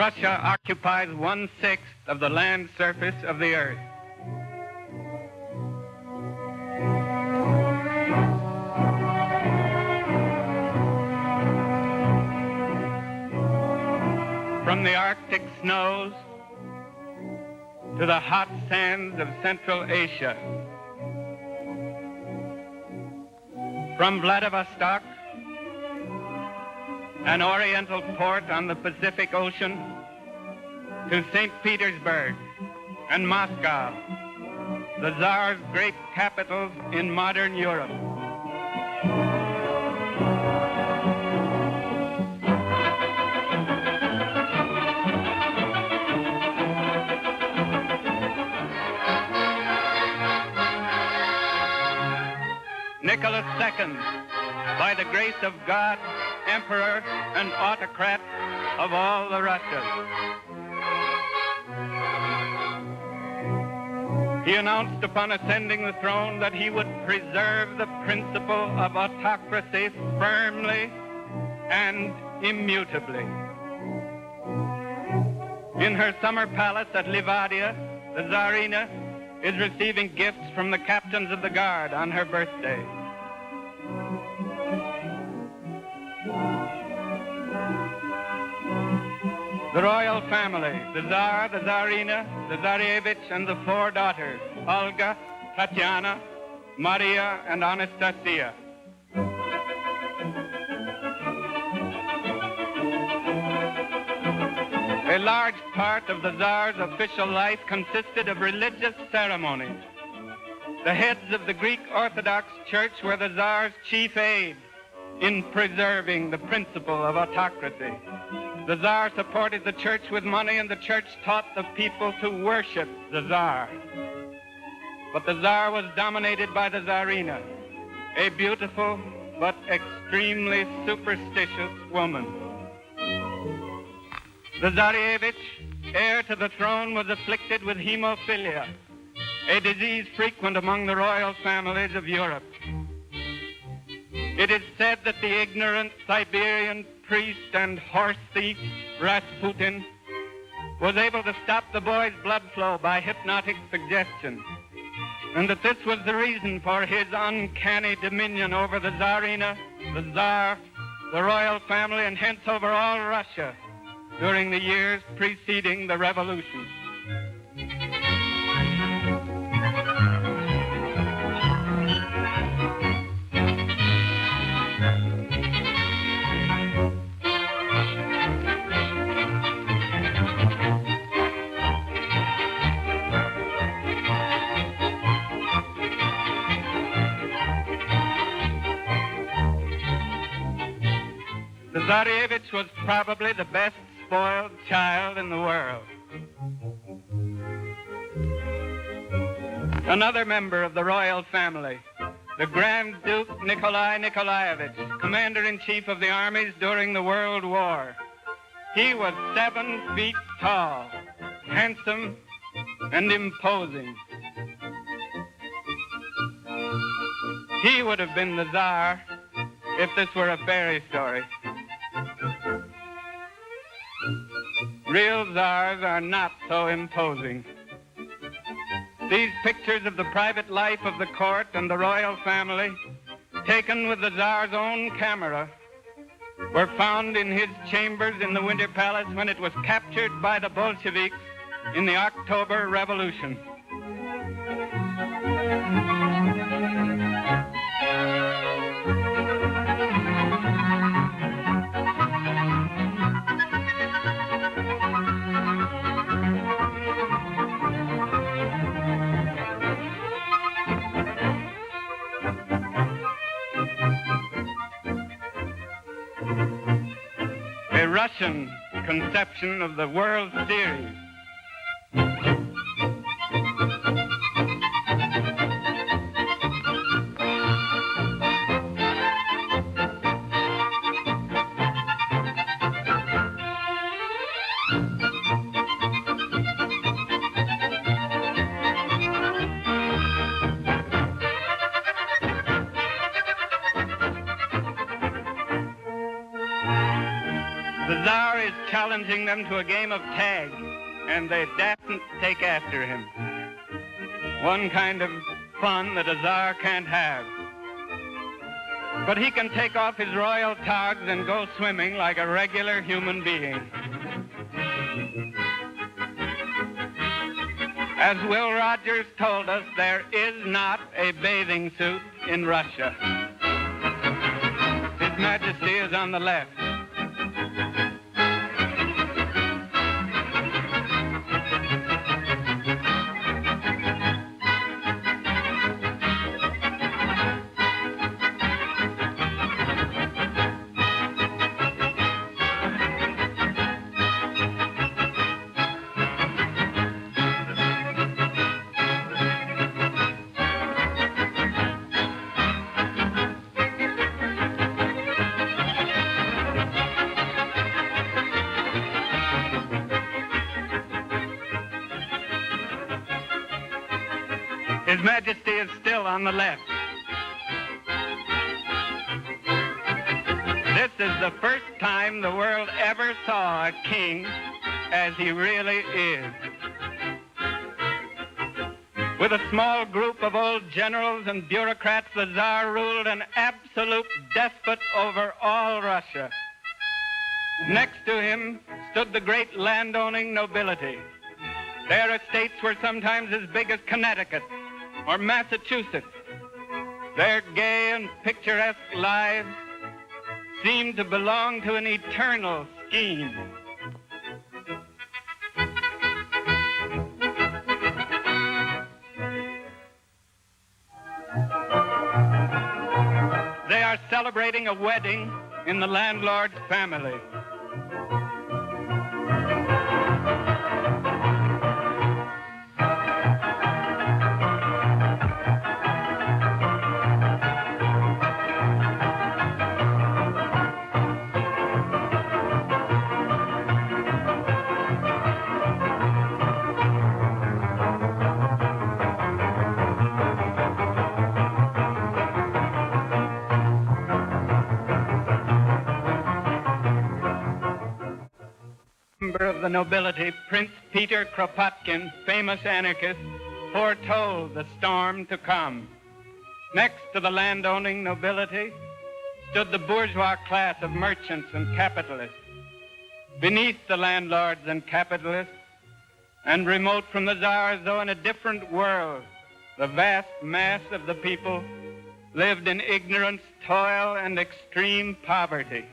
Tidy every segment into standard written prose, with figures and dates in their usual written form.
Russia occupies 1/6 of the land surface of the earth. From the Arctic snows to the hot sands of Central Asia, from Vladivostok, an oriental port on the Pacific Ocean, to St. Petersburg and Moscow, the Tsar's great capitals in modern Europe. Nicolas II, by the grace of God, Emperor and autocrat of all the Russias. He announced upon ascending the throne that he would preserve the principle of autocracy firmly and immutably. In her summer palace at Livadia, the Tsarina is receiving gifts from the captains of the guard on her birthday. The royal family, the Tsar, the Tsarina, the Tsarevich, and the 4 daughters, Olga, Tatiana, Maria, and Anastasia. A large part of the Tsar's official life consisted of religious ceremonies. The heads of the Greek Orthodox Church were the Tsar's chief aid in preserving the principle of autocracy. The Tsar supported the church with money, and the church taught the people to worship the Tsar. But the Tsar was dominated by the Tsarina, a beautiful but extremely superstitious woman. The Tsarevich, heir to the throne, was afflicted with hemophilia, a disease frequent among the royal families of Europe. It is said that the ignorant Siberian priest and horse thief Rasputin was able to stop the boy's blood flow by hypnotic suggestion, and that this was the reason for his uncanny dominion over the Tsarina, the Tsar, the royal family, and hence over all Russia during the years preceding the revolution. The Tsarevich was probably the best spoiled child in the world. Another member of the royal family, the Grand Duke Nikolai Nikolaevich, commander-in-chief of the armies during the World War. He was 7 feet tall, handsome, and imposing. He would have been the Tsar if this were a fairy story. Real Tsars are not so imposing. These pictures of the private life of the court and the royal family, taken with the Tsar's own camera, were found in his chambers in the Winter Palace when it was captured by the Bolsheviks in the October Revolution. A Russian conception of the World Series. The Tsar is challenging them to a game of tag, and they daren't take after him. One kind of fun that a czar can't have. But he can take off his royal togs and go swimming like a regular human being. As Will Rogers told us, there is not a bathing suit in Russia. His Majesty is on the left. His Majesty is still on the left. This is the first time the world ever saw a king as he really is. With a small group of old generals and bureaucrats, the Tsar ruled an absolute despot over all Russia. Next to him stood the great landowning nobility. Their estates were sometimes as big as Connecticut or Massachusetts. Their gay and picturesque lives seemed to belong to an eternal scheme. They are celebrating a wedding in the landlord's family. Of the nobility, Prince Peter Kropotkin, famous anarchist, foretold the storm to come. Next to the landowning nobility stood the bourgeois class of merchants and capitalists. Beneath the landlords and capitalists, and remote from the Tsar as though in a different world, the vast mass of the people lived in ignorance, toil, and extreme poverty.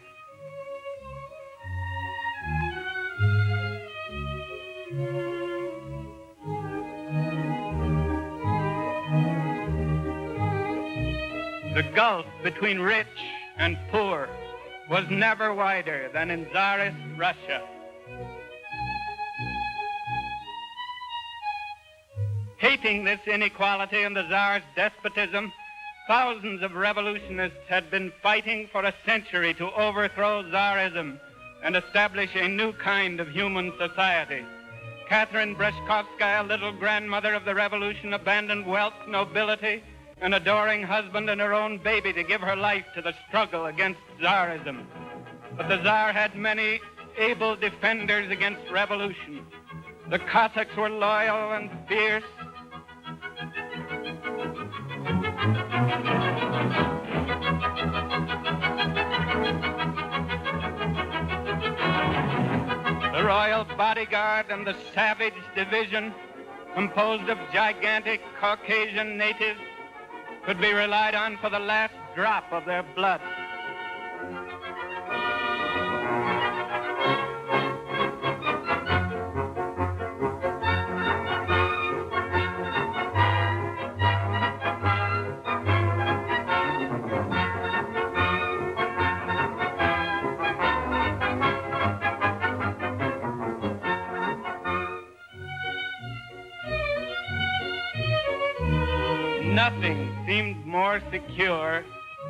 The gulf between rich and poor was never wider than in Tsarist Russia. Hating this inequality and the Tsar's despotism, thousands of revolutionists had been fighting for a century to overthrow Tsarism and establish a new kind of human society. Catherine Breshkovskaya, little grandmother of the revolution, abandoned wealth, nobility, an adoring husband, and her own baby to give her life to the struggle against Tsarism. But the Tsar had many able defenders against revolution. The Cossacks were loyal and fierce. The royal bodyguard and the savage division, composed of gigantic Caucasian natives, could be relied on for the last drop of their blood. Nothing seemed more secure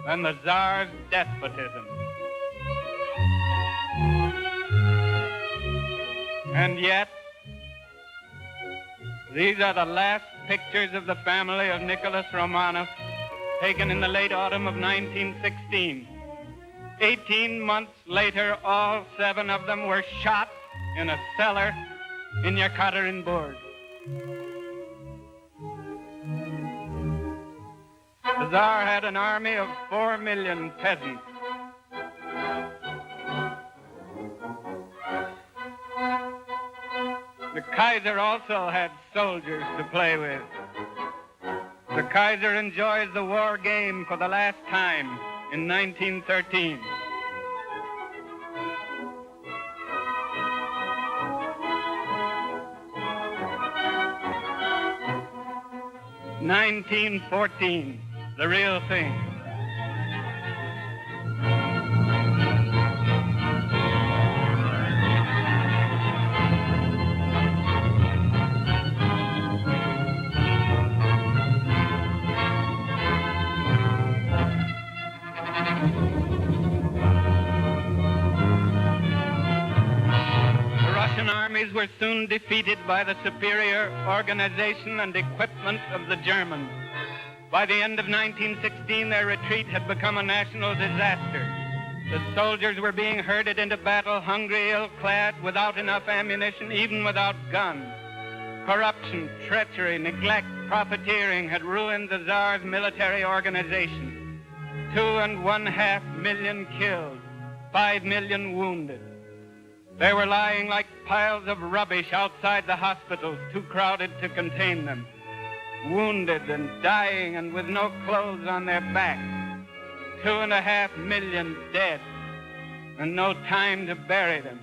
than the Tsar's despotism. And yet, these are the last pictures of the family of Nicolas Romanov, taken in the late autumn of 1916. 18 months later, all 7 of them were shot in a cellar in Yekaterinburg. The Tsar had an army of 4 million peasants. The Kaiser also had soldiers to play with. The Kaiser enjoys the war game for the last time in 1913. "1914, the real thing." Armies were soon defeated by the superior organization and equipment of the Germans. By the end of 1916, their retreat had become a national disaster. The soldiers were being herded into battle, hungry, ill-clad, without enough ammunition, even without guns. Corruption, treachery, neglect, profiteering had ruined the Tsar's military organization. 2.5 million killed, 5 million wounded. They were lying like piles of rubbish outside the hospitals, too crowded to contain them. Wounded and dying and with no clothes on their backs. 2.5 million dead and no time to bury them.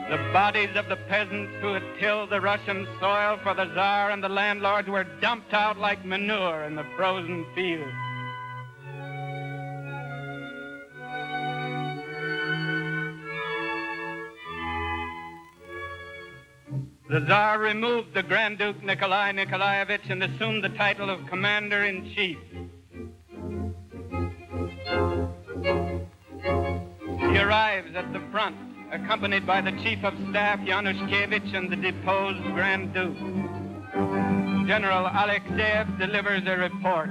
The bodies of the peasants who had tilled the Russian soil for the Tsar and the landlords were dumped out like manure in the frozen fields. The Tsar removed the Grand Duke Nikolai Nikolaevich and assumed the title of Commander-in-Chief. He arrives at the front, accompanied by the Chief of Staff Yanushkevich and the deposed Grand Duke. General Alexeyev delivers a report.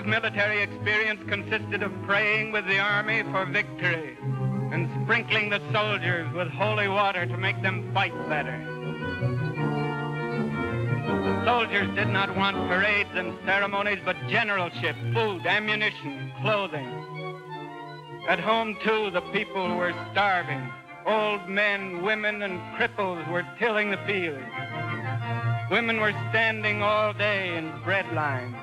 Military experience consisted of praying with the army for victory and sprinkling the soldiers with holy water to make them fight better. The soldiers did not want parades and ceremonies, but generalship, food, ammunition, clothing. At home, too, the people were starving. Old men, women, and cripples were tilling the fields. Women were standing all day in bread lines.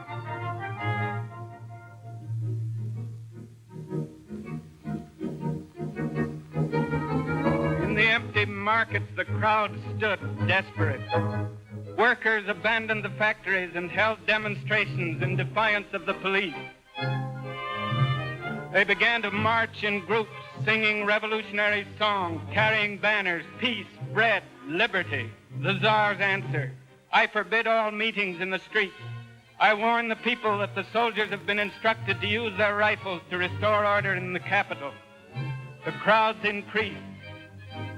In the empty markets, the crowd stood desperate. Workers abandoned the factories and held demonstrations in defiance of the police. They began to march in groups, singing revolutionary songs, carrying banners, peace, bread, liberty. The Tsar's answer: I forbid all meetings in the streets. I warn the people that the soldiers have been instructed to use their rifles to restore order in the capital. The crowds increased.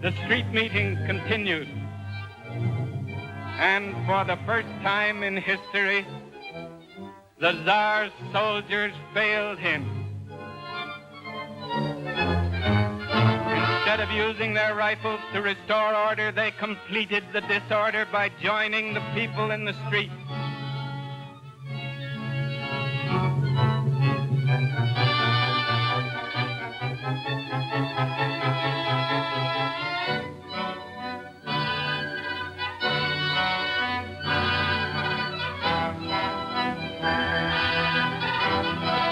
The street meetings continued. And for the first time in history, the Tsar's soldiers failed him. Instead of using their rifles to restore order, they completed the disorder by joining the people in the streets.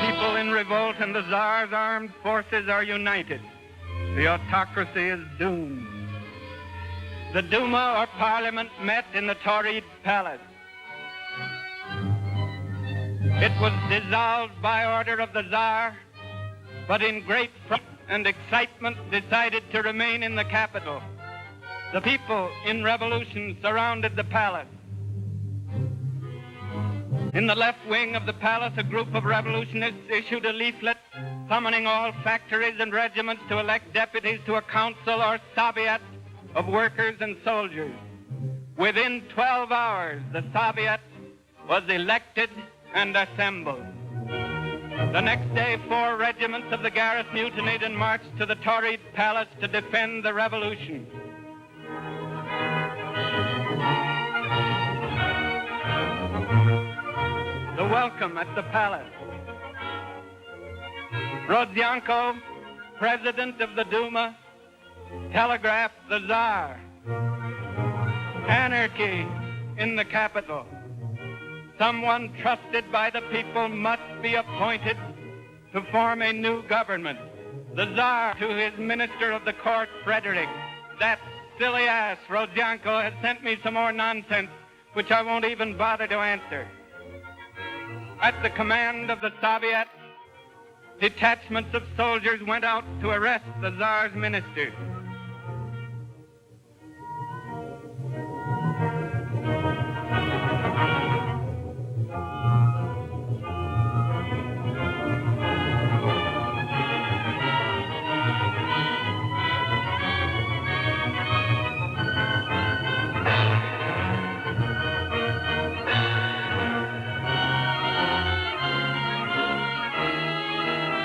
People in revolt and the Tsar's armed forces are united. The autocracy is doomed. The Duma, or Parliament, met in the Tauride Palace. It was dissolved by order of the Tsar, but in great fright and excitement decided to remain in the capital. The people in revolution surrounded the palace. In the left wing of the palace, a group of revolutionists issued a leaflet summoning all factories and regiments to elect deputies to a council or Soviet of workers and soldiers. Within 12 hours, the Soviet was elected and assembled. The next day, 4 regiments of the Garrison mutinied and marched to the Tauride Palace to defend the revolution. The welcome at the palace. Rodzianko, president of the Duma, telegraphed the Tsar. Anarchy in the capital. Someone trusted by the people must be appointed to form a new government. The Tsar to his minister of the court, Frederick. That silly ass, Rodzianko, has sent me some more nonsense, which I won't even bother to answer. At the command of the Soviet, detachments of soldiers went out to arrest the Tsar's ministers.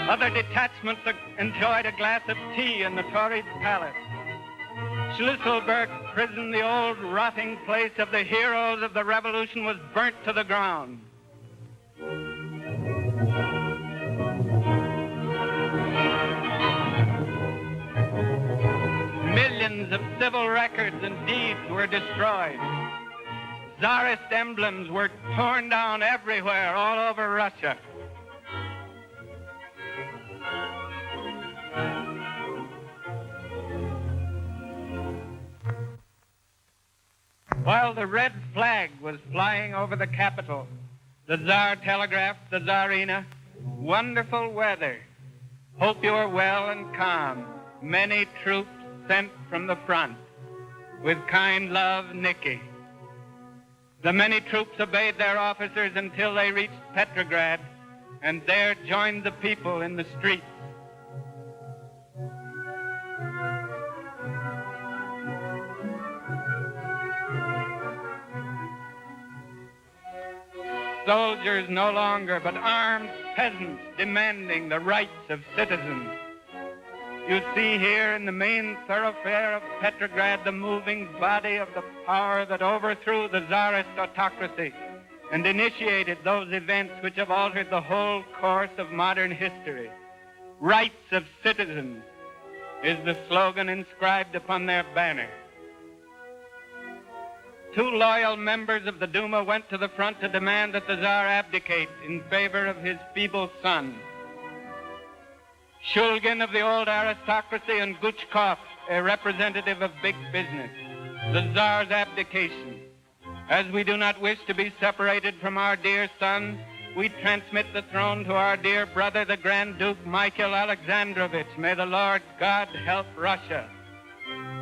Other detachments enjoyed a glass of tea in the Tauride Palace. Schlüsselburg prison, the old rotting place of the heroes of the revolution, was burnt to the ground. Millions of civil records and deeds were destroyed. Tsarist emblems were torn down everywhere, all over Russia. While the red flag was flying over the capital, the Tsar telegraphed the Tsarina, "Wonderful weather. Hope you are well and calm. Many troops sent from the front. With kind love, Nicky." The many troops obeyed their officers until they reached Petrograd and there joined the people in the streets. Soldiers no longer, but armed peasants demanding the rights of citizens. You see here in the main thoroughfare of Petrograd the moving body of the power that overthrew the Tsarist autocracy and initiated those events which have altered the whole course of modern history. Rights of citizens is the slogan inscribed upon their banner. 2 loyal members of the Duma went to the front to demand that the Tsar abdicate in favor of his feeble son. Shulgin of the old aristocracy and Guchkov, a representative of big business. The Tsar's abdication. As we do not wish to be separated from our dear son, we transmit the throne to our dear brother, the Grand Duke Michael Alexandrovich. May the Lord God help Russia.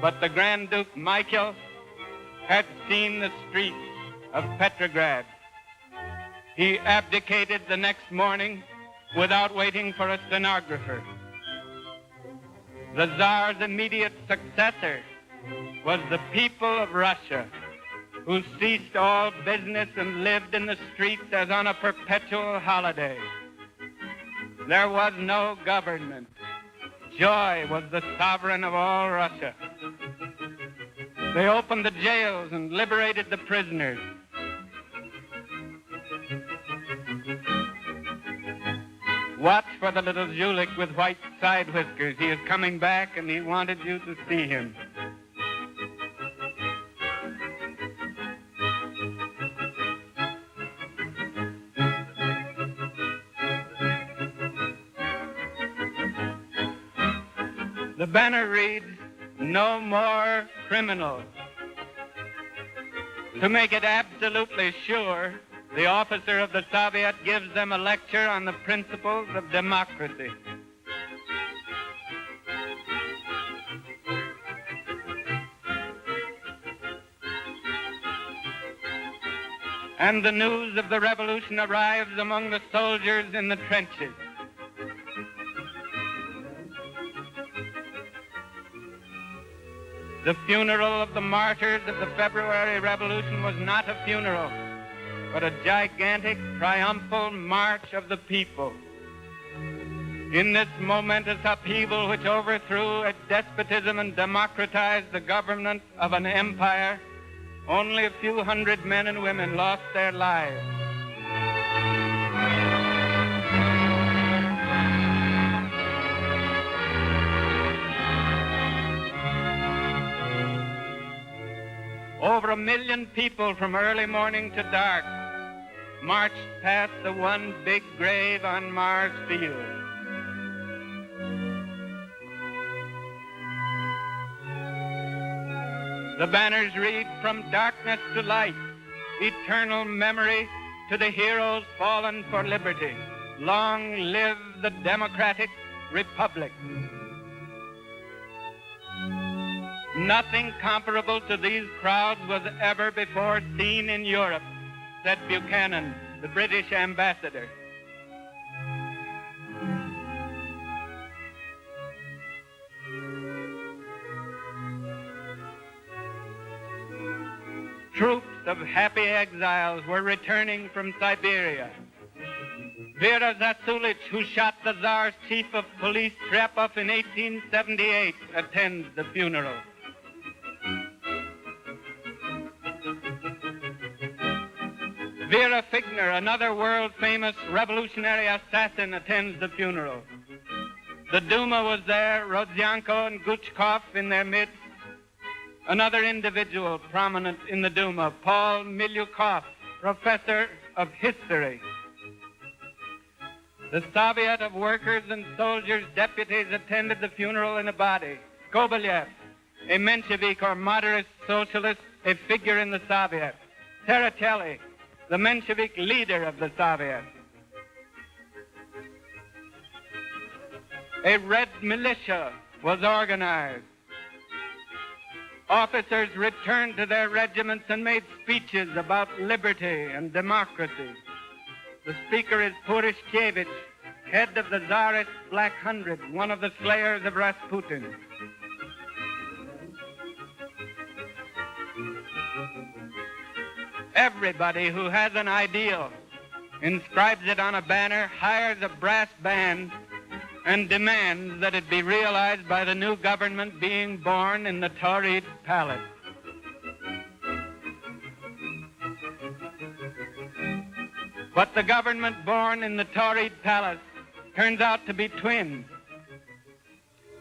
But the Grand Duke Michael had seen the streets of Petrograd. He abdicated the next morning without waiting for a stenographer. The Tsar's immediate successor was the people of Russia, who ceased all business and lived in the streets as on a perpetual holiday. There was no government. Joy was the sovereign of all Russia. They opened the jails and liberated the prisoners. Watch for the little Zulik with white side whiskers. He is coming back and he wanted you to see him. The banner reads, "No more criminals." To make it absolutely sure, the officer of the Soviet gives them a lecture on the principles of democracy. and the news of the revolution arrives among the soldiers in the trenches. The funeral of the martyrs of the February Revolution was not a funeral, but a gigantic, triumphal march of the people. In this momentous upheaval which overthrew a despotism and democratized the government of an empire, only a few hundred men and women lost their lives. Over 1 million people from early morning to dark marched past the one big grave on Mars Field. The banners read, "From darkness to light, eternal memory to the heroes fallen for liberty. Long live the democratic republic." Nothing comparable to these crowds was ever before seen in Europe, said Buchanan, the British ambassador. Troops of happy exiles were returning from Siberia. Vera Zasulich, who shot the Tsar's chief of police, Trepov, in 1878, attends the funeral. Vera Figner, another world-famous revolutionary assassin, attends the funeral. The Duma was there, Rodzianko and Guchkov in their midst. Another individual prominent in the Duma, Paul Milyukov, professor of history. The Soviet of Workers and Soldiers deputies attended the funeral in a body. Skobelyev, a Menshevik or moderate socialist, a figure in the Soviet. Tsereteli, the Menshevik leader of the Soviet. A red militia was organized. Officers returned to their regiments and made speeches about liberty and democracy. The speaker is Purishkevich, head of the Tsarist Black Hundred, one of the slayers of Rasputin. Everybody who has an ideal inscribes it on a banner, hires a brass band, and demands that it be realized by the new government being born in the Tauride Palace. But the government born in the Tauride Palace turns out to be twins.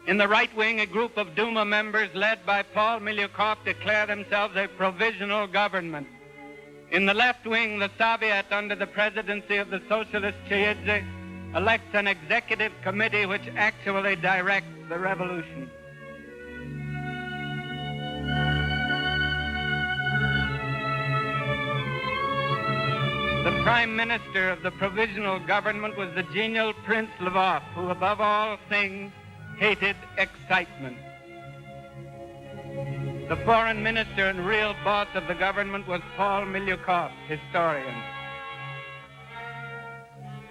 In the right wing, a group of Duma members led by Paul Milyukov declare themselves a provisional government. In the left wing, the Soviet, under the presidency of the socialist Cheyidze, elects an executive committee which actually directs the revolution. The prime minister of the provisional government was the genial Prince Lvov, who above all things hated excitement. The foreign minister and real boss of the government was Paul Milyukov, historian.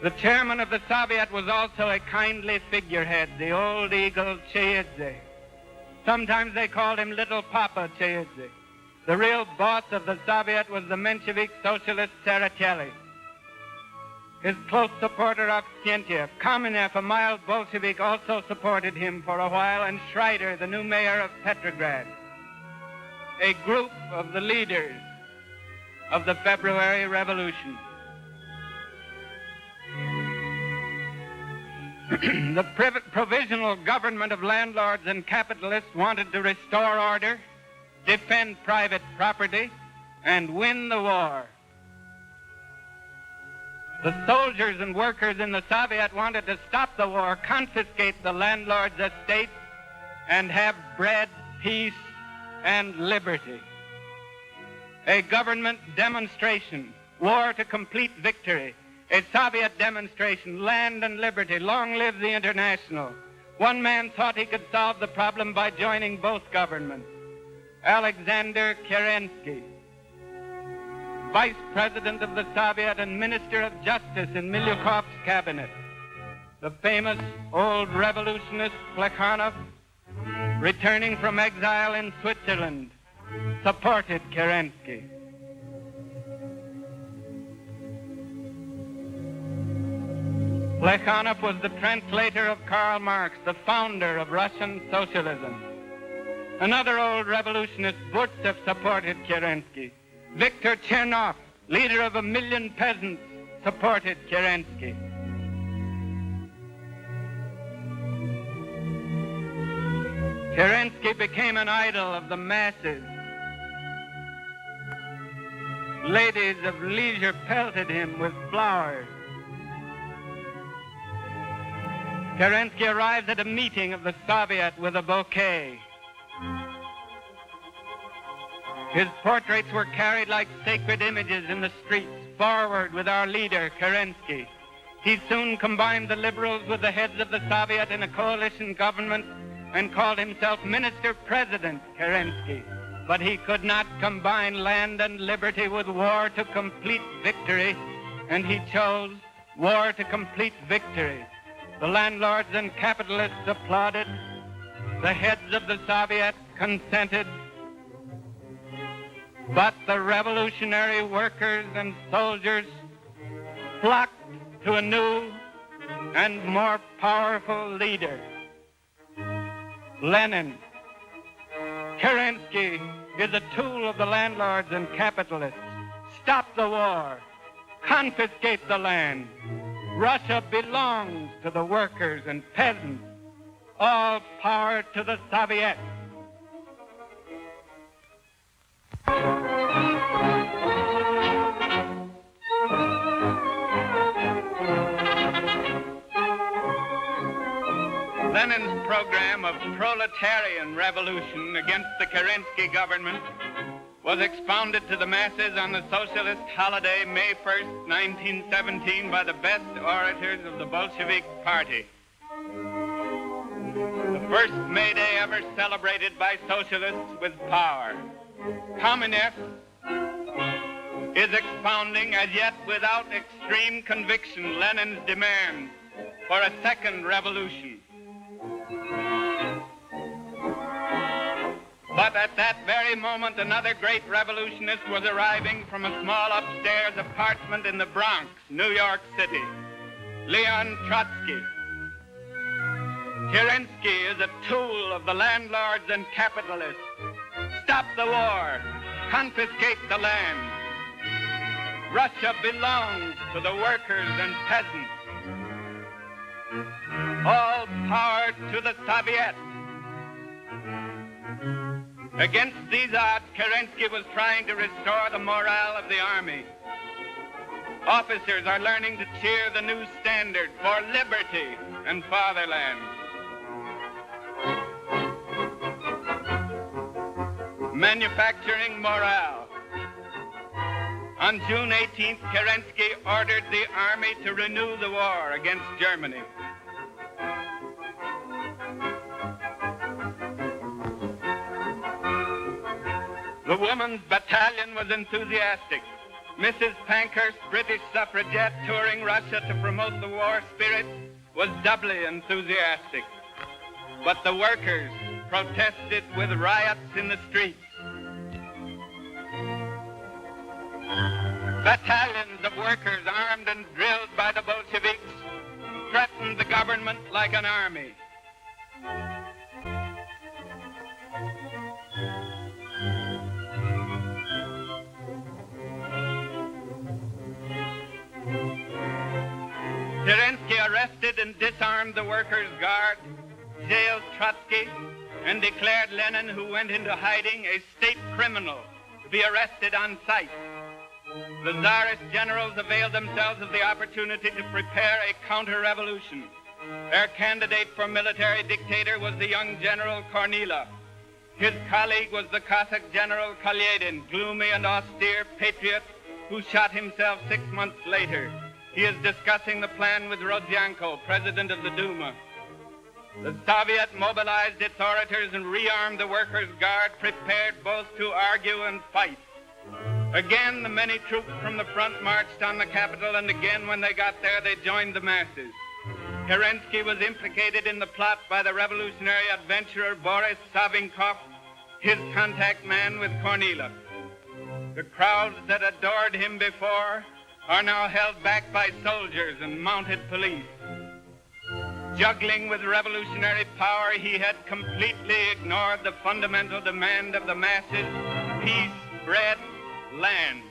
The chairman of the Soviet was also a kindly figurehead, the old eagle Cheyidze. Sometimes they called him Little Papa Cheyidze. The real boss of the Soviet was the Menshevik socialist Tsereteli. His close supporter Avksentiev, Kamenev, a mild Bolshevik, also supported him for a while, and Schreider, the new mayor of Petrograd. A group of the leaders of the February Revolution. The provisional government of landlords and capitalists wanted to restore order, defend private property, and win the war. The soldiers and workers in the Soviet wanted to stop the war, confiscate the landlords' estates, and have bread, peace, and liberty. A government demonstration, war to complete victory. A Soviet demonstration, land and liberty, long live the International. One man thought he could solve the problem by joining both governments. Alexander Kerensky. Vice President of the Soviet and Minister of Justice in Milyukov's cabinet. The famous old revolutionist Plekhanov, returning from exile in Switzerland, supported Kerensky. Plekhanov was the translator of Karl Marx, the founder of Russian socialism. Another old revolutionist, Burtsev, supported Kerensky. Viktor Chernov, leader of 1 million peasants, supported Kerensky. Kerensky became an idol of the masses. Ladies of leisure pelted him with flowers. Kerensky arrives at a meeting of the Soviet with a bouquet. His portraits were carried like sacred images in the streets, forward with our leader, Kerensky. He soon combined the liberals with the heads of the Soviet in a coalition government and called himself Minister-President Kerensky. But he could not combine land and liberty with war to complete victory, and he chose war to complete victory. The landlords and capitalists applauded. The heads of the Soviet consented. But the revolutionary workers and soldiers flocked to a new and more powerful leader, Lenin. Kerensky is a tool of the landlords and capitalists. Stop the war. Confiscate the land. Russia belongs to the workers and peasants. All power to the Soviets. Lenin's program of proletarian revolution against the Kerensky government was expounded to the masses on the socialist holiday May 1st, 1917 by the best orators of the Bolshevik Party. The first May Day ever celebrated by socialists with power. Kamenev is expounding, as yet without extreme conviction, Lenin's demand for a second revolution. But at that very moment, another great revolutionist was arriving from a small upstairs apartment in the Bronx, New York City, Leon Trotsky. Kerensky is a tool of the landlords and capitalists. Stop the war. Confiscate the land. Russia belongs to the workers and peasants. All power to the Soviets. Against these odds, Kerensky was trying to restore the morale of the army. Officers are learning to cheer the new standard for liberty and fatherland. Manufacturing morale. On June 18th, Kerensky ordered the army to renew the war against Germany. The women's battalion was enthusiastic. Mrs. Pankhurst, British suffragette touring Russia to promote the war spirit, was doubly enthusiastic. But the workers protested with riots in the streets. Battalions of workers armed and drilled by the Bolsheviks threatened the government like an army. Kerensky arrested and disarmed the Workers' Guard, jailed Trotsky, and declared Lenin, who went into hiding, a state criminal to be arrested on sight. The Tsarist generals availed themselves of the opportunity to prepare a counter-revolution. Their candidate for military dictator was the young General Kornilov. His colleague was the Cossack General Kalyedin, gloomy and austere patriot who shot himself 6 months later. He is discussing the plan with Rodzianko, president of the Duma. The Soviet mobilized its orators and rearmed the Workers' Guard, prepared both to argue and fight. Again, the many troops from the front marched on the capital, and again, when they got there, they joined the masses. Kerensky was implicated in the plot by the revolutionary adventurer Boris Savinkov, his contact man with Kornilov. The crowds that adored him before are now held back by soldiers and mounted police. Juggling with revolutionary power, he had completely ignored the fundamental demand of the masses: peace, bread, land.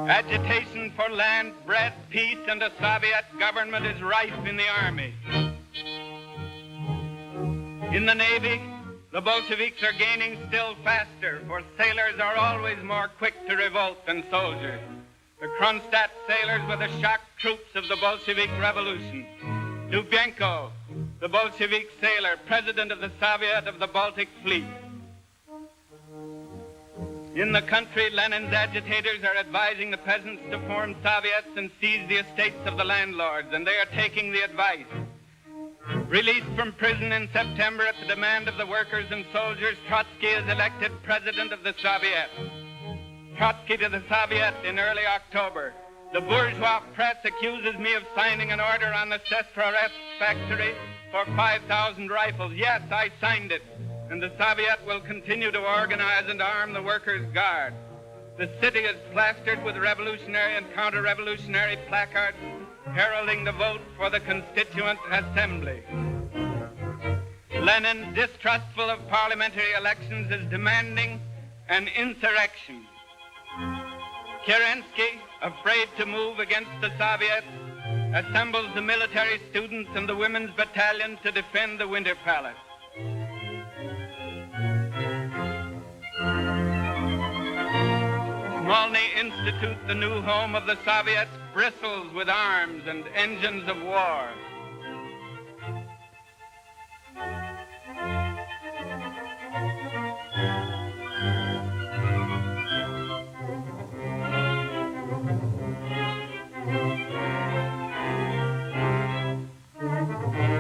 Agitation for land, bread, peace, and a Soviet government is rife in the army. In the Navy, the Bolsheviks are gaining still faster, for sailors are always more quick to revolt than soldiers. The Kronstadt sailors were the shock troops of the Bolshevik Revolution. Lyubchenko, the Bolshevik sailor, president of the Soviet of the Baltic Fleet. In the country, Lenin's agitators are advising the peasants to form Soviets and seize the estates of the landlords, and they are taking the advice. Released from prison in September at the demand of the workers and soldiers, Trotsky is elected president of the Soviet. Trotsky to the Soviet in early October. The bourgeois press accuses me of signing an order on the Sestroretsk factory for 5,000 rifles. Yes, I signed it. And the Soviet will continue to organize and arm the workers' guard. The city is plastered with revolutionary and counter-revolutionary placards heralding the vote for the Constituent Assembly. Lenin, distrustful of parliamentary elections, is demanding an insurrection. Kerensky, afraid to move against the Soviets, assembles the military students and the women's battalion to defend the Winter Palace. Smolny Institute, the new home of the Soviets, bristles with arms and engines of war.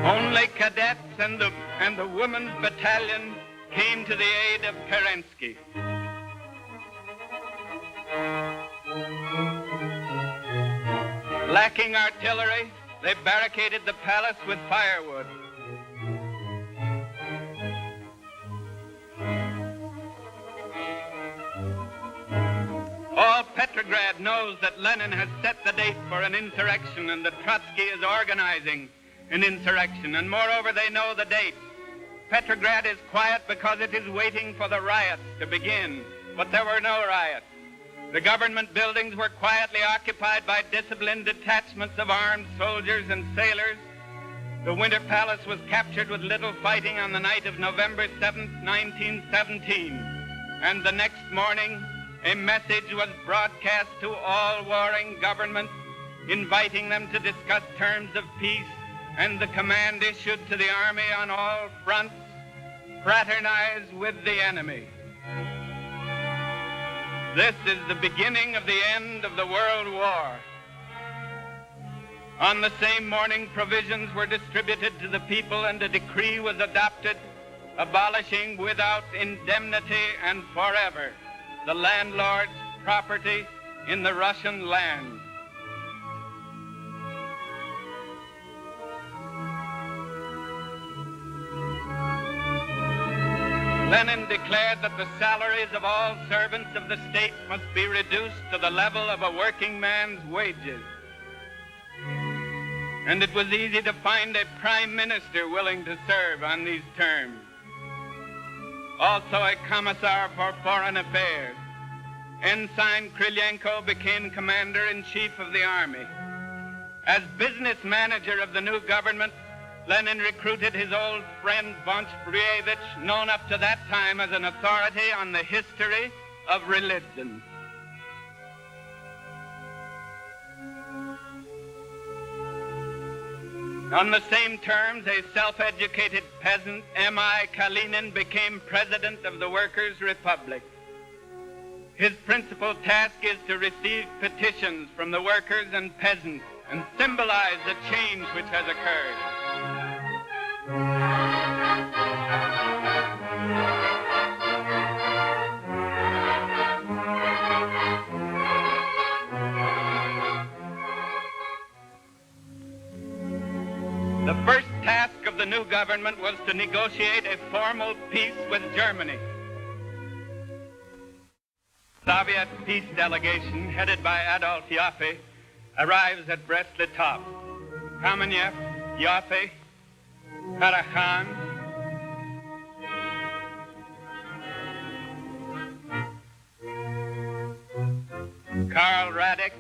Only cadets and the women's battalion came to the aid of Kerensky. Lacking artillery, they barricaded the palace with firewood. All Petrograd knows that Lenin has set the date for an insurrection and that Trotsky is organizing an insurrection, and moreover, they know the date. Petrograd is quiet because it is waiting for the riots to begin, but there were no riots. The government buildings were quietly occupied by disciplined detachments of armed soldiers and sailors. The Winter Palace was captured with little fighting on the night of November 7th, 1917. And the next morning, a message was broadcast to all warring governments, inviting them to discuss terms of peace, and the command issued to the army on all fronts: fraternize with the enemy. This is the beginning of the end of the World War. On the same morning, provisions were distributed to the people, and a decree was adopted abolishing without indemnity and forever the landlord's property in the Russian land. Lenin declared that the salaries of all servants of the state must be reduced to the level of a working man's wages. And it was easy to find a prime minister willing to serve on these terms. Also a commissar for foreign affairs. Ensign Krylenko became commander-in-chief of the army. As business manager of the new government, Lenin recruited his old friend von Sprievich, known up to that time as an authority on the history of religion. On the same terms, a self-educated peasant, M.I. Kalinin, became president of the Workers' Republic. His principal task is to receive petitions from the workers and peasants and symbolize the change which has occurred. The first task of the new government was to negotiate a formal peace with Germany. Soviet peace delegation headed by Adolf Joffe arrives at Brest-Litovsk. Kamenev, Joffe, Karakhan, Karl Radek,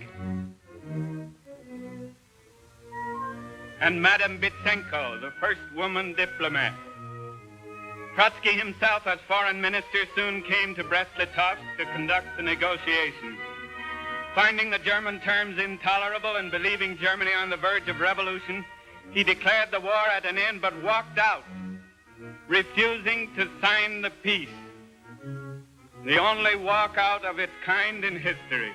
and Madame Bitsenko, the first woman diplomat. Trotsky himself, as foreign minister, soon came to Brest-Litovsk to conduct the negotiations. Finding the German terms intolerable and believing Germany on the verge of revolution, he declared the war at an end but walked out, refusing to sign the peace, the only walkout of its kind in history.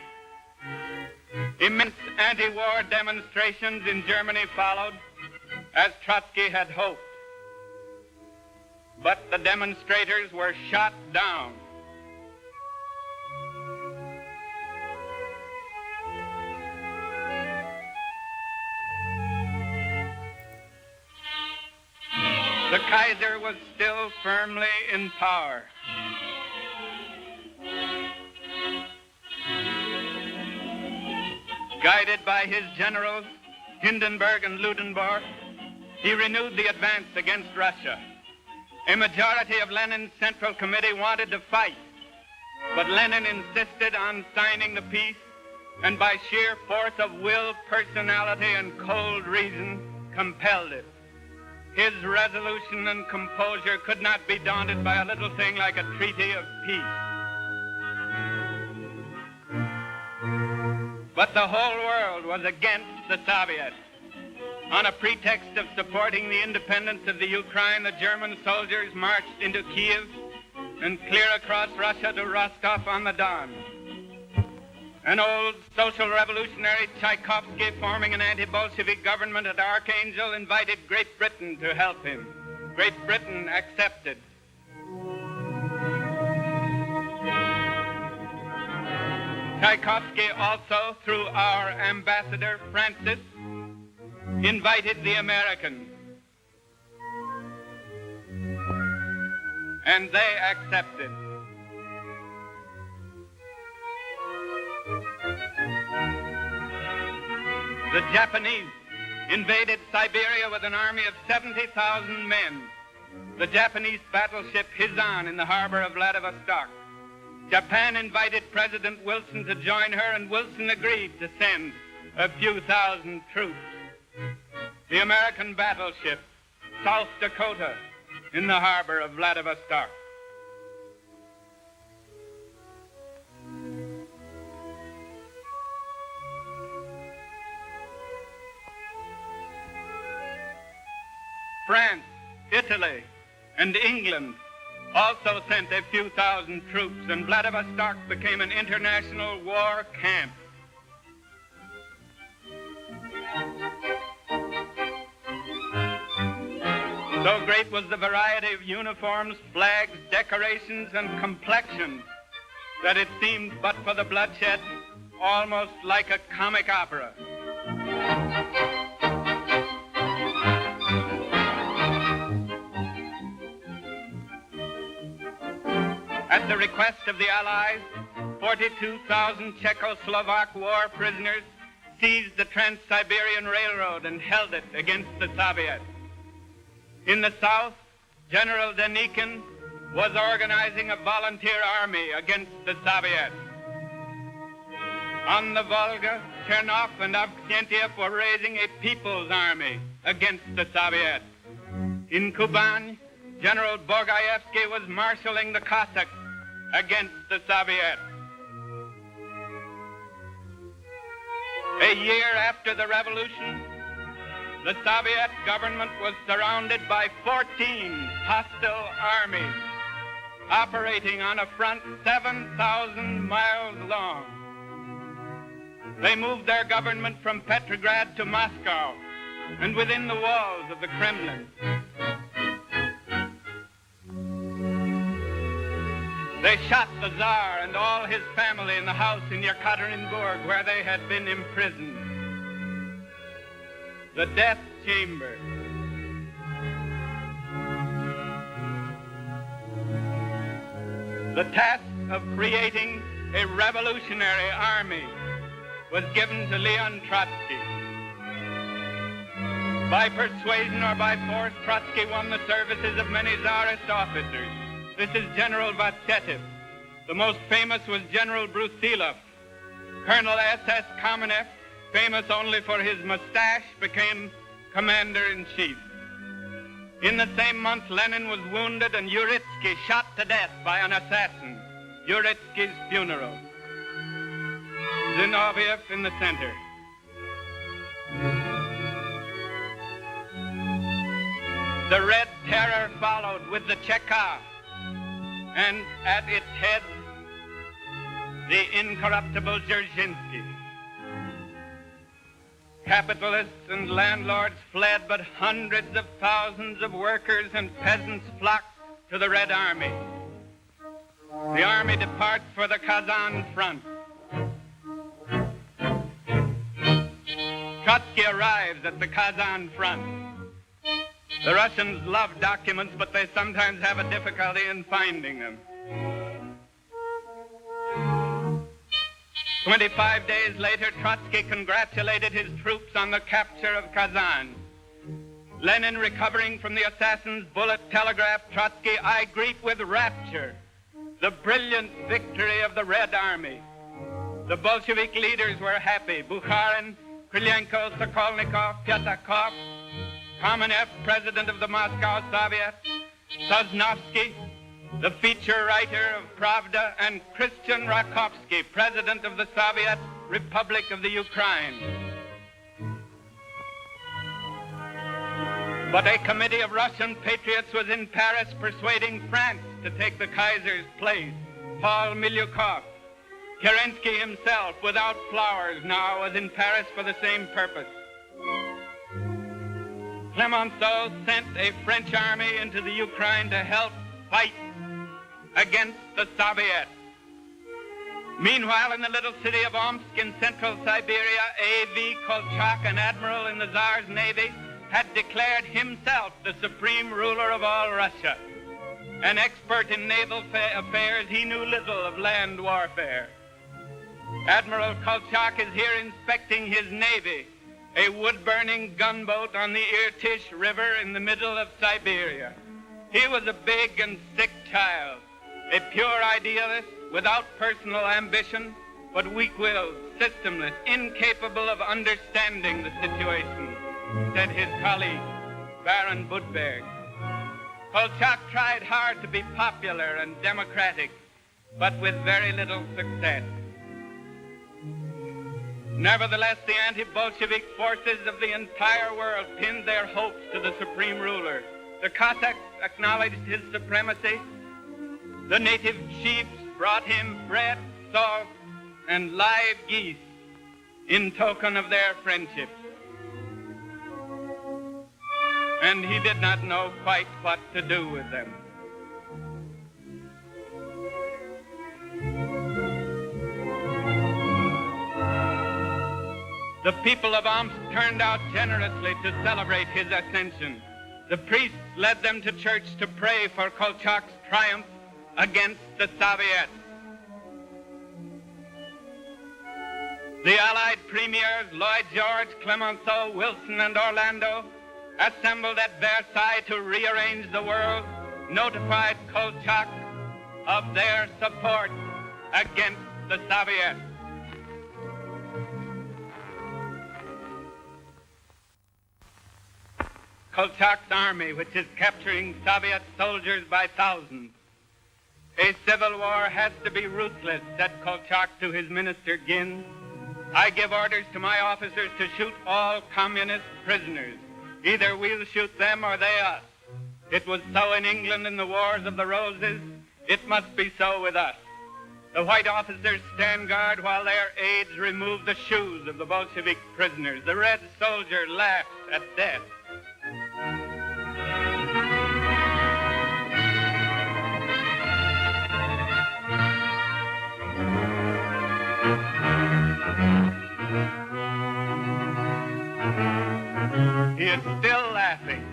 Immense anti-war demonstrations in Germany followed, as Trotsky had hoped. But the demonstrators were shot down. The Kaiser was still firmly in power. Guided by his generals, Hindenburg and Ludendorff, he renewed the advance against Russia. A majority of Lenin's Central Committee wanted to fight, but Lenin insisted on signing the peace, and by sheer force of will, personality, and cold reason, compelled it. His resolution and composure could not be daunted by a little thing like a treaty of peace. But the whole world was against the Soviets. On a pretext of supporting the independence of the Ukraine, the German soldiers marched into Kiev and clear across Russia to Rostov-on-the-Don. An old social revolutionary, Tchaikovsky, forming an anti-Bolshevik government at Archangel, invited Great Britain to help him. Great Britain accepted. Tchaikovsky also, through our ambassador, Francis, invited the Americans. And they accepted. The Japanese invaded Siberia with an army of 70,000 men. The Japanese battleship Hizan in the harbor of Vladivostok. Japan invited President Wilson to join her, and Wilson agreed to send a few thousand troops. The American battleship South Dakota in the harbor of Vladivostok. France, Italy, and England also sent a few thousand troops, and Vladivostok became an international war camp. So great was the variety of uniforms, flags, decorations, and complexions that it seemed, but for the bloodshed, almost like a comic opera. At the request of the Allies, 42,000 Czechoslovak war prisoners seized the Trans-Siberian Railroad and held it against the Soviets. In the south, General Denikin was organizing a volunteer army against the Soviets. On the Volga, Chernov and Avksentiev were raising a people's army against the Soviets. In Kuban, General Borgaevsky was marshaling the Cossacks against the Soviets. A year after the revolution, the Soviet government was surrounded by 14 hostile armies operating on a front 7,000 miles long. They moved their government from Petrograd to Moscow and within the walls of the Kremlin. They shot the Tsar and all his family in the house in Yekaterinburg where they had been imprisoned. The death chamber The task of creating a revolutionary army was given to Leon Trotsky. By persuasion or by force, Trotsky won the services of many czarist officers. This is General Vasetiv. The most famous was General Brusilov. Colonel S.S. Kamenev, famous only for his mustache, became commander-in-chief. In the same month, Lenin was wounded and Uritsky shot to death by an assassin. Uritsky's funeral. Zinoviev in the center. The Red Terror followed with the Cheka, and at its head, the incorruptible Dzerzhinsky. Capitalists and landlords fled, but hundreds of thousands of workers and peasants flocked to the Red Army. The army departs for the Kazan front. Trotsky arrives at the Kazan front. The Russians love documents, but they sometimes have a difficulty in finding them. 25 days later, Trotsky congratulated his troops on the capture of Kazan. Lenin, recovering from the assassin's bullet, telegraphed Trotsky, "I greet with rapture the brilliant victory of the Red Army." The Bolshevik leaders were happy. Bukharin, Krylenko, Sokolnikov, Pyatakov, Kamenev, president of the Moscow Soviet, Sosnovsky, the feature writer of Pravda, and Christian Rakovsky, president of the Soviet Republic of the Ukraine. But a committee of Russian patriots was in Paris persuading France to take the Kaiser's place. Paul Milyukov, Kerensky himself, without flowers, now was in Paris for the same purpose. Clemenceau sent a French army into the Ukraine to help fight against the Soviets. Meanwhile, in the little city of Omsk in central Siberia, A.V. Kolchak, an admiral in the Tsar's navy, had declared himself the supreme ruler of all Russia. An expert in naval affairs, he knew little of land warfare. Admiral Kolchak is here inspecting his navy, a wood-burning gunboat on the Irtysh River in the middle of Siberia. He was a big and sick child, a pure idealist without personal ambition, but weak-willed, systemless, incapable of understanding the situation, said his colleague, Baron Budberg. Kolchak tried hard to be popular and democratic, but with very little success. Nevertheless, the anti-Bolshevik forces of the entire world pinned their hopes to the supreme ruler. The Cossacks acknowledged his supremacy. The native chiefs brought him bread, salt, and live geese in token of their friendship. And he did not know quite what to do with them. The people of Omsk turned out generously to celebrate his ascension. The priests led them to church to pray for Kolchak's triumph against the Soviets. The Allied premiers, Lloyd George, Clemenceau, Wilson, and Orlando, assembled at Versailles to rearrange the world, notified Kolchak of their support against the Soviets. Kolchak's army, which is capturing Soviet soldiers by thousands. A civil war has to be ruthless, said Kolchak to his minister Gins. I give orders to my officers to shoot all communist prisoners. Either we'll shoot them or they us. It was so in England in the Wars of the Roses. It must be so with us. The white officers stand guard while their aides remove the shoes of the Bolshevik prisoners. The red soldier laughs at death. He is still laughing.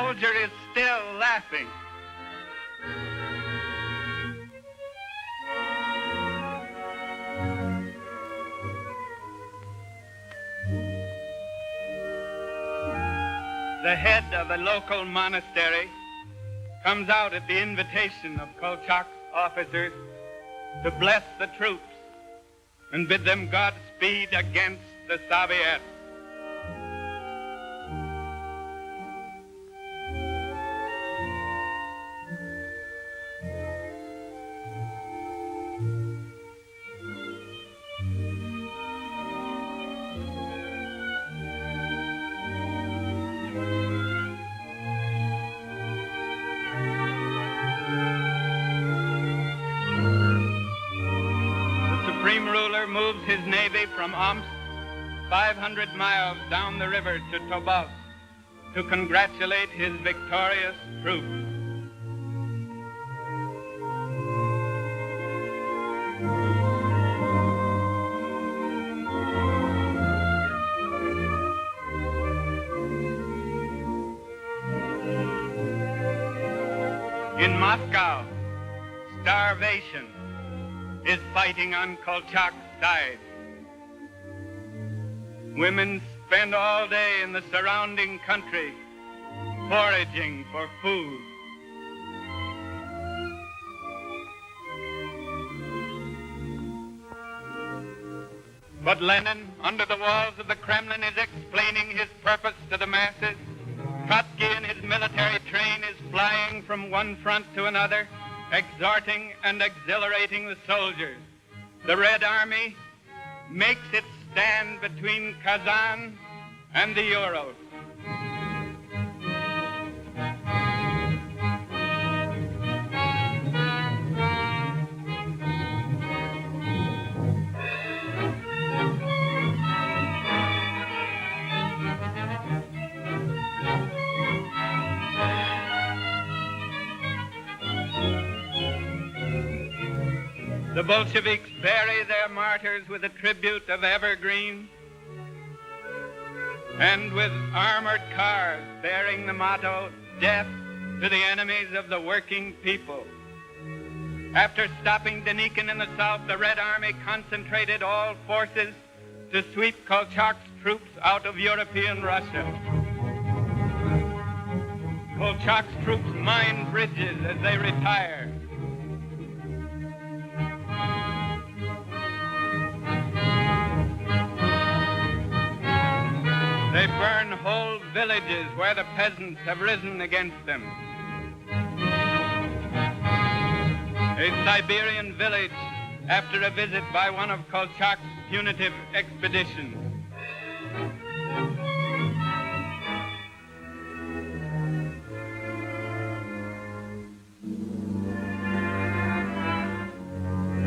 soldier is still laughing. The head of a local monastery comes out at the invitation of Kolchak's officers to bless the troops and bid them Godspeed against the Soviets. Moves his navy from Omsk 500 miles down the river to Tobolsk to congratulate his victorious troops. In Moscow, starvation is fighting on Kolchak's side. Women spend all day in the surrounding country foraging for food. But Lenin, under the walls of the Kremlin, is explaining his purpose to the masses. Trotsky in his military train is flying from one front to another, exhorting and exhilarating the soldiers. The Red Army makes its stand between Kazan and the Urals. The Bolsheviks bury their martyrs with a tribute of evergreen and with armored cars bearing the motto, "Death to the enemies of the working people." After stopping Denikin in the south, the Red Army concentrated all forces to sweep Kolchak's troops out of European Russia. Kolchak's troops mine bridges as they retire. They burn whole villages where the peasants have risen against them. A Siberian village after a visit by one of Kolchak's punitive expeditions.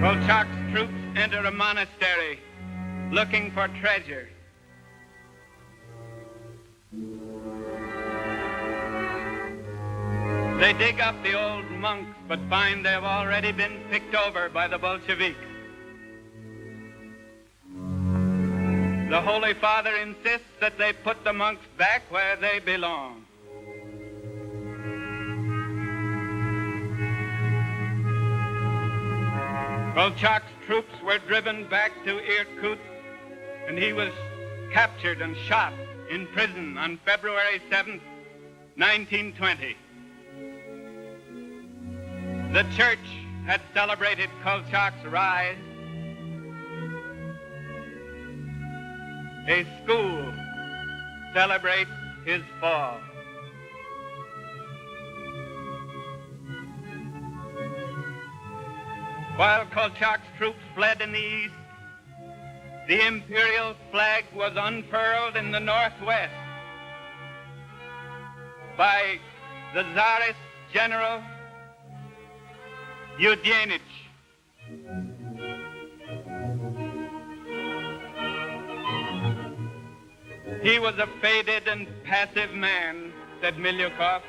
Kolchak's troops enter a monastery looking for treasure. They dig up the old monks, but find they have already been picked over by the Bolsheviks. The Holy Father insists that they put the monks back where they belong. Kolchak's troops were driven back to Irkutsk, and he was captured and shot in prison on February 7th, 1920. The church had celebrated Kolchak's rise. A school celebrates his fall. While Kolchak's troops fled in the east, the imperial flag was unfurled in the northwest by the Tsarist general Oulianov. He was a faded and passive man, said Milyukov,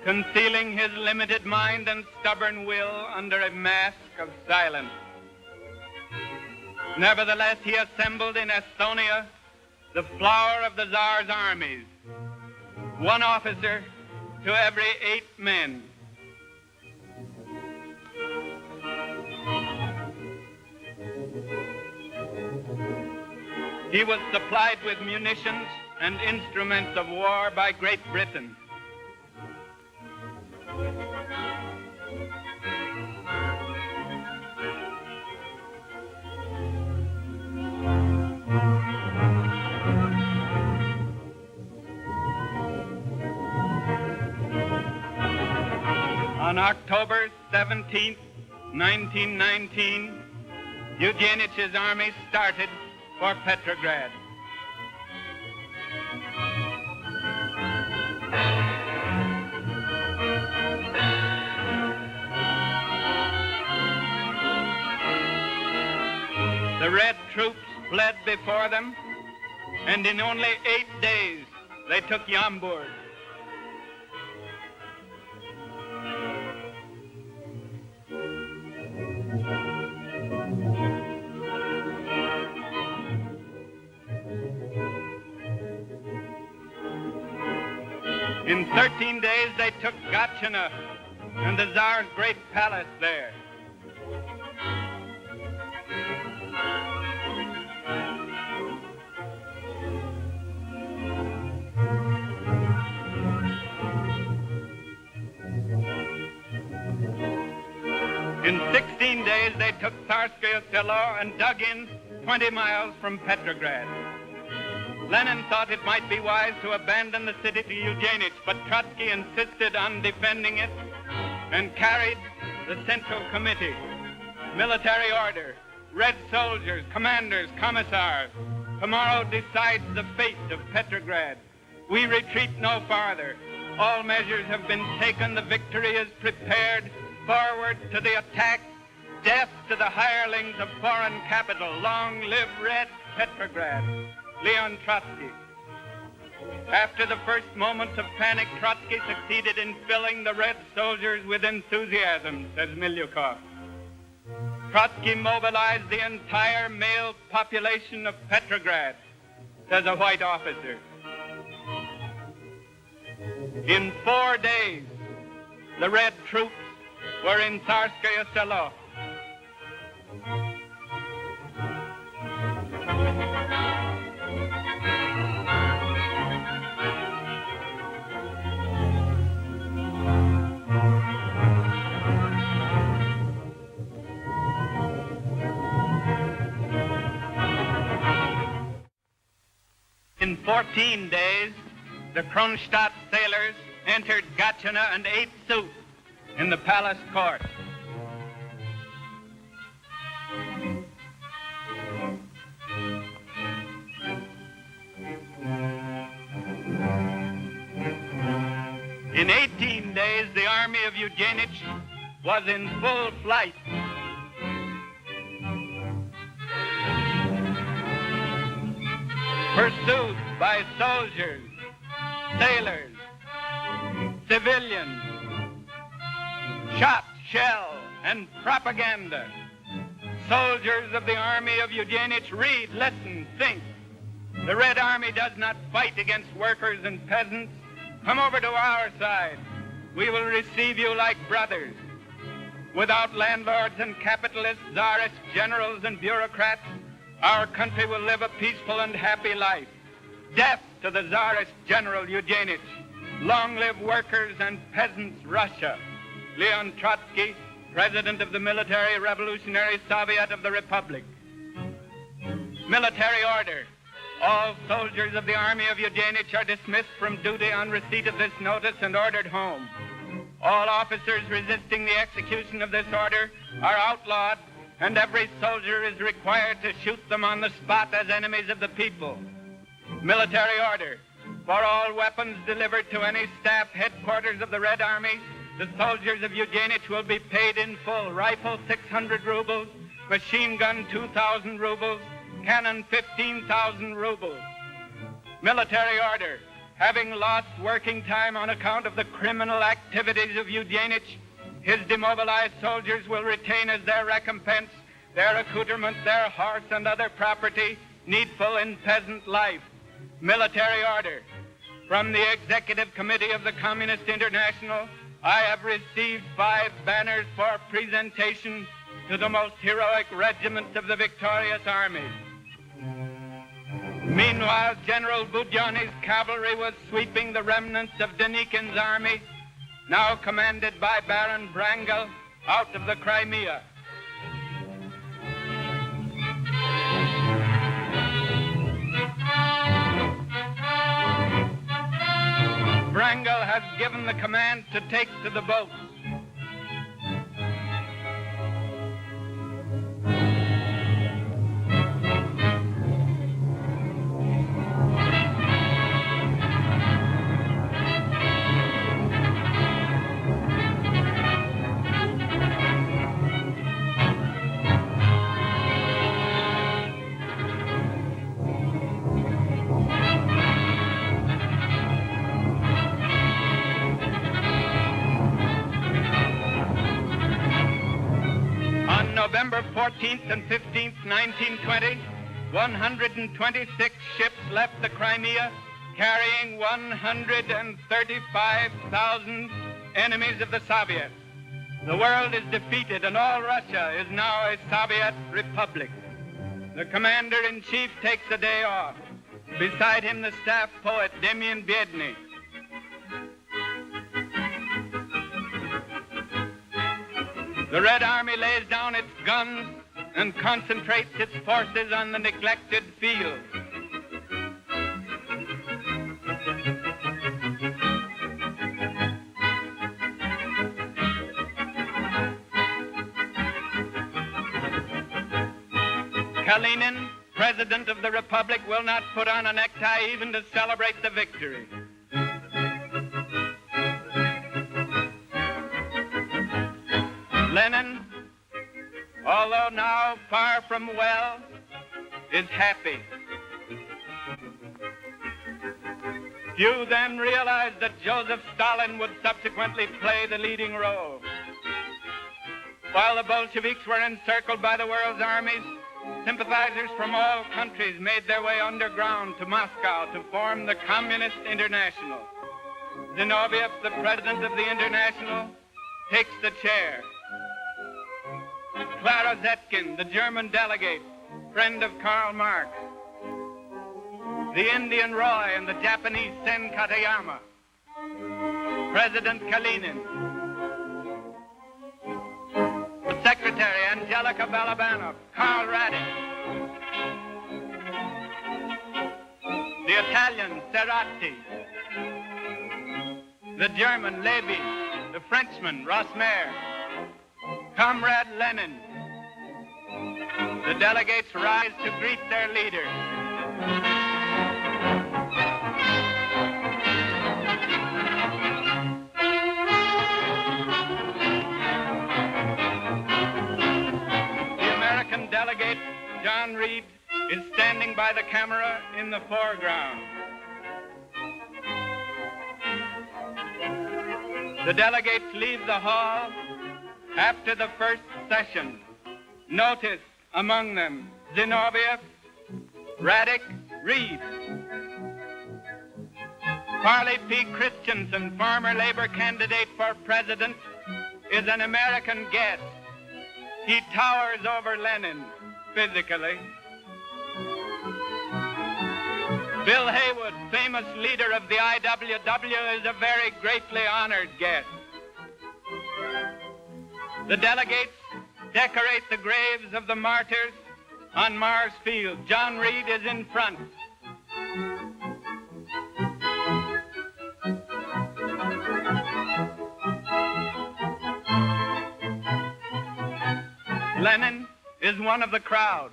concealing his limited mind and stubborn will under a mask of silence. Nevertheless, he assembled in Estonia the flower of the Tsar's armies, one officer to every 8 men. He was supplied with munitions and instruments of war by Great Britain. On October 17, 1919, Eugenich's army started for Petrograd. The Red troops fled before them, and in only 8 days they took Yamburg. In 13 days, they took Gatchina and the Tsar's great palace there. In 16 days, they took Tsarskoye Selo and dug in 20 miles from Petrograd. Lenin thought it might be wise to abandon the city to Eugenich, but Trotsky insisted on defending it and carried the Central Committee, military order, Red soldiers, commanders, commissars. Tomorrow decides the fate of Petrograd. We retreat no farther. All measures have been taken. The victory is prepared. Forward to the attack. Death to the hirelings of foreign capital. Long live Red Petrograd. Leon Trotsky. After the first moments of panic, Trotsky succeeded in filling the Red soldiers with enthusiasm, says Milyukov. Trotsky mobilized the entire male population of Petrograd, says a white officer. In 4 days, the Red troops were in Tsarskoye Selo. In 14 days, the Kronstadt sailors entered Gatchina and ate soup in the palace court. In 18 days, the army of Eugenich was in full flight. Pursued by soldiers, sailors, civilians, shot, shell, and propaganda. Soldiers of the army of Eugenich, read, listen, think. The Red Army does not fight against workers and peasants. Come over to our side. We will receive you like brothers. Without landlords and capitalists, czarist generals and bureaucrats, our country will live a peaceful and happy life. Death to the czarist general Eugenich. Long live workers and peasants, Russia. Leon Trotsky, President of the Military Revolutionary Soviet of the Republic. Military order. All soldiers of the army of Eugenich are dismissed from duty on receipt of this notice and ordered home. All officers resisting the execution of this order are outlawed, and every soldier is required to shoot them on the spot as enemies of the people. Military order. For all weapons delivered to any staff headquarters of the Red Army, the soldiers of Eugenich will be paid in full. Rifle 600 rubles, machine gun 2,000 rubles, cannon 15,000 rubles. Military order. Having lost working time on account of the criminal activities of Eugenich, his demobilized soldiers will retain as their recompense their accoutrement, their horse, and other property needful in peasant life. Military order. From the Executive Committee of the Communist International, I have received 5 banners for presentation to the most heroic regiments of the victorious army. Meanwhile, General Budyonny's cavalry was sweeping the remnants of Denikin's army, now commanded by Baron Wrangel, out of the Crimea. Wrangel has given the command to take to the boats. November 14th and 15th, 1920, 126 ships left the Crimea carrying 135,000 enemies of the Soviets. The world is defeated and all Russia is now a Soviet republic. The commander-in-chief takes a day off. Beside him, the staff poet, Demian Biedny. The Red Army lays down its guns and concentrates its forces on the neglected fields. Kalinin, President of the Republic, will not put on a necktie even to celebrate the victory. Lenin, although now far from well, is happy. Few then realized that Joseph Stalin would subsequently play the leading role. While the Bolsheviks were encircled by the world's armies, sympathizers from all countries made their way underground to Moscow to form the Communist International. Zinoviev, the president of the International, takes the chair. Clara Zetkin, the German delegate, friend of Karl Marx. The Indian Roy and the Japanese Sen Katayama. President Kalinin. The Secretary, Angelica Balabanov, Karl Radek. The Italian, Serratti. The German, Levy. The Frenchman, Rosmer. Comrade Lenin. The delegates rise to greet their leader. The American delegate, John Reed, is standing by the camera in the foreground. The delegates leave the hall after the first session. Notice among them Zinoviev, Radek, Reed. Parley P. Christensen, former Labor candidate for president, is an American guest. He towers over Lenin physically. Bill Haywood, famous leader of the IWW, is a very greatly honored guest. The delegates decorate the graves of the martyrs on Mars Field. John Reed is in front. Lenin is one of the crowd.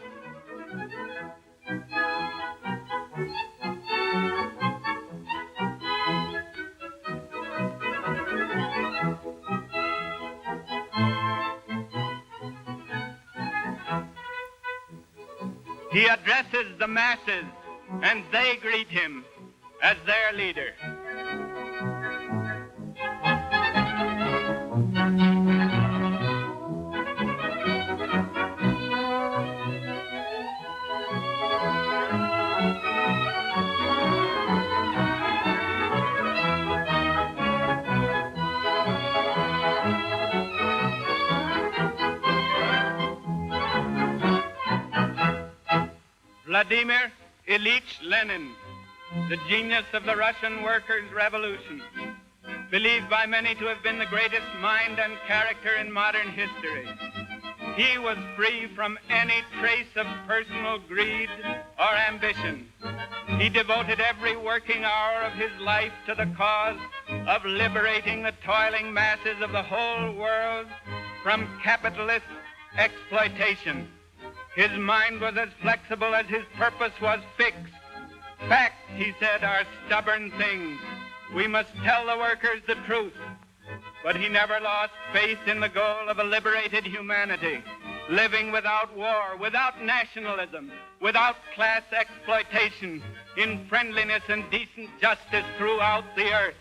He addresses the masses, and they greet him as their leader. Vladimir Ilyich Lenin, the genius of the Russian workers' revolution, believed by many to have been the greatest mind and character in modern history. He was free from any trace of personal greed or ambition. He devoted every working hour of his life to the cause of liberating the toiling masses of the whole world from capitalist exploitation. His mind was as flexible as his purpose was fixed. Facts, he said, are stubborn things. We must tell the workers the truth. But he never lost faith in the goal of a liberated humanity, living without war, without nationalism, without class exploitation, in friendliness and decent justice throughout the earth.